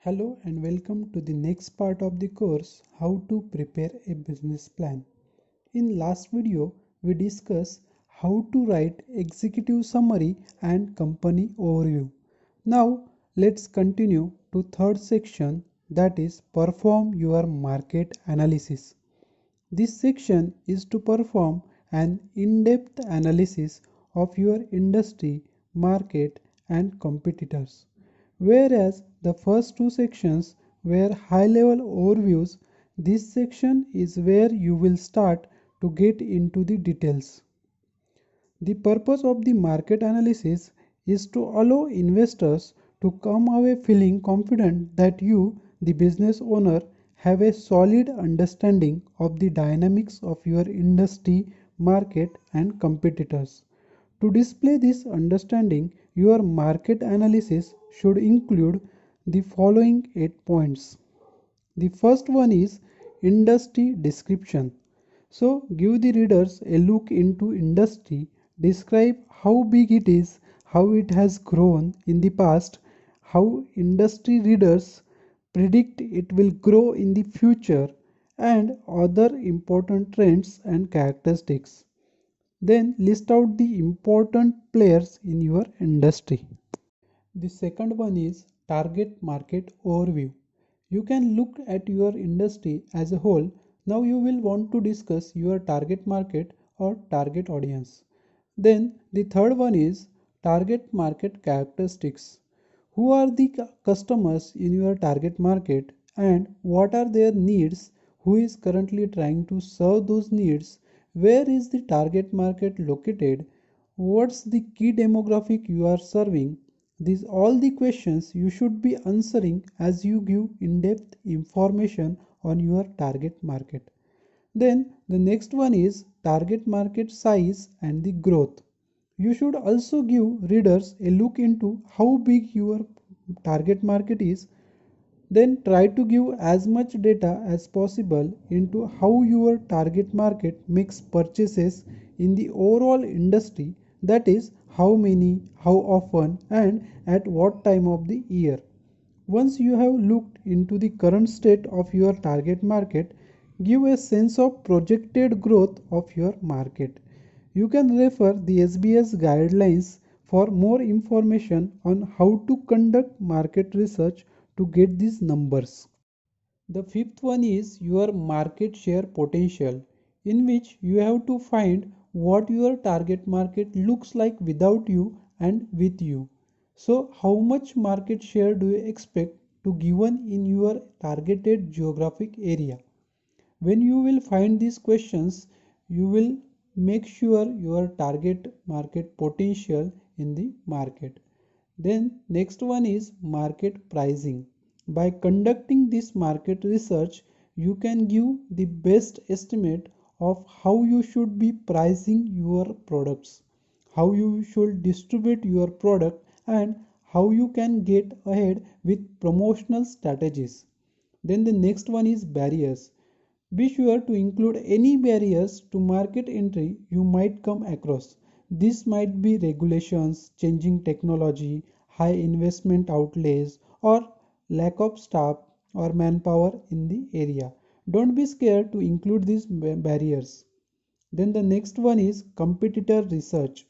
Hello and welcome to the next part of the course, How to Prepare a Business Plan. In last video, we discussed how to write executive summary and company overview. Now, let's continue to third section, that is perform your market analysis. This section is to perform an in-depth analysis of your industry, market and competitors. Whereas the first two sections were high-level overviews, this section is where you will start to get into the details. The purpose of the market analysis is to allow investors to come away feeling confident that you, the business owner, have a solid understanding of the dynamics of your industry, market, and competitors. To display this understanding, your market analysis should include the following 8 points. The first one is industry description. So give the readers a look into industry, describe how big it is, how it has grown in the past, how industry readers predict it will grow in the future, and other important trends and characteristics. Then list out the important players in your industry. The second one is target market overview. You can look at your industry as a whole. Now you will want to discuss your target market or target audience. Then the third one is target market characteristics. Who are the customers in your target market and what are their needs? Who is currently trying to serve those needs? Where is the target market located? What's the key demographic you are serving? These all the questions you should be answering as you give in-depth information on your target market. Then the next one is target market size and the growth. You should also give readers a look into how big your target market is. Then try to give as much data as possible into how your target market makes purchases in the overall industry, that is, how many, how often, and at what time of the year. Once you have looked into the current state of your target market, give a sense of projected growth of your market. You can refer the SBS guidelines for more information on how to conduct market research to get these numbers. The fifth one is your market share potential, in which you have to find what your target market looks like without you and with you. So, how much market share do you expect to given in your targeted geographic area? When you will find these questions, you will make sure your target market potential in the market. Then next one is market pricing. By conducting this market research, you can give the best estimate of how you should be pricing your products, how you should distribute your product, and how you can get ahead with promotional strategies. Then the next one is barriers. Be sure to include any barriers to market entry you might come across. This might be regulations, changing technology, high investment outlays, or lack of staff or manpower in the area. Don't be scared to include these barriers. Then the next one is competitor research.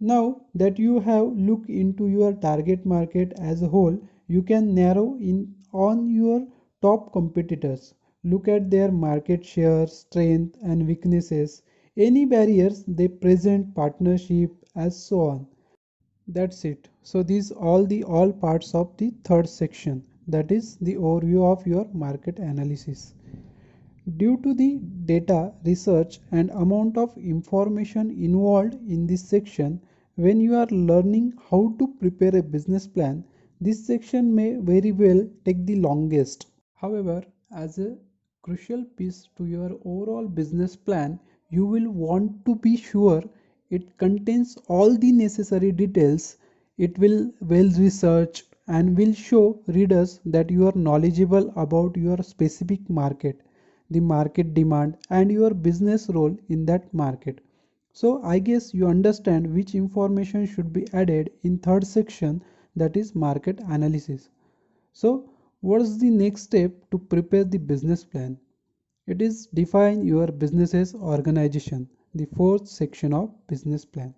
Now that you have looked into your target market as a whole, you can narrow in on your top competitors. Look at their market share, strength and weaknesses, any barriers they present, partnership, as so on. That's it. So these all parts of the third section, that is the overview of your market analysis. Due to the data, research and amount of information involved in this section, when you are learning how to prepare a business plan, this section may very well take the longest. However, as a crucial piece to your overall business plan, you will want to be sure it contains all the necessary details. It will well researched and will show readers that you are knowledgeable about your specific market, the market demand, and your business role in that market. So I guess you understand which information should be added in third section, that is market analysis. So What's the next step to prepare the business plan? It is define your business's organization, the fourth section of business plan.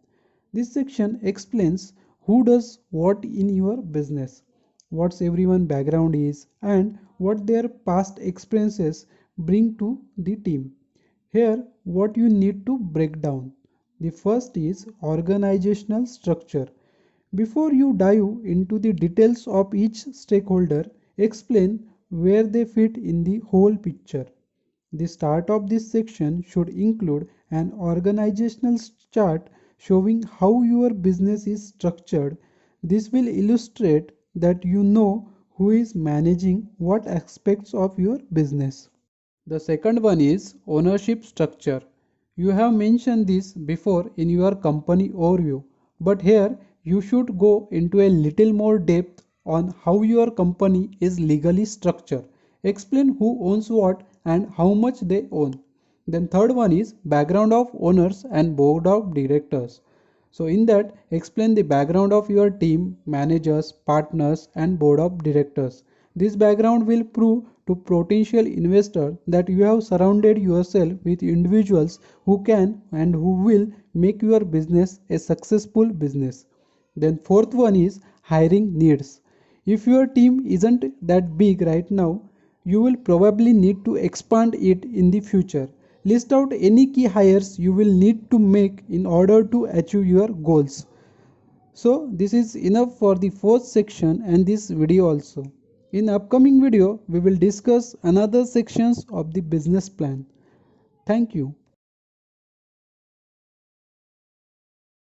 This section explains who does what in your business, what's everyone background is, and what their past experiences bring to the team. Here, what you need to break down. The first is organizational structure. Before you dive into the details of each stakeholder, explain where they fit in the whole picture. The start of this section should include an organizational chart showing how your business is structured. This will illustrate that you know who is managing what aspects of your business. The second one is ownership structure. You have mentioned this before in your company overview, but here you should go into a little more depth on how your company is legally structured. Explain who owns what and how much they own. Then third one is background of owners and board of directors. So in that, explain the background of your team, managers, partners and board of directors. This background will prove to potential investor that you have surrounded yourself with individuals who can and who will make your business a successful business. Then fourth one is hiring needs. If your team isn't that big right now, you will probably need to expand it in the future. List out any key hires you will need to make in order to achieve your goals. So this is enough for the fourth section and this video also. In upcoming video, we will discuss another sections of the business plan. Thank you.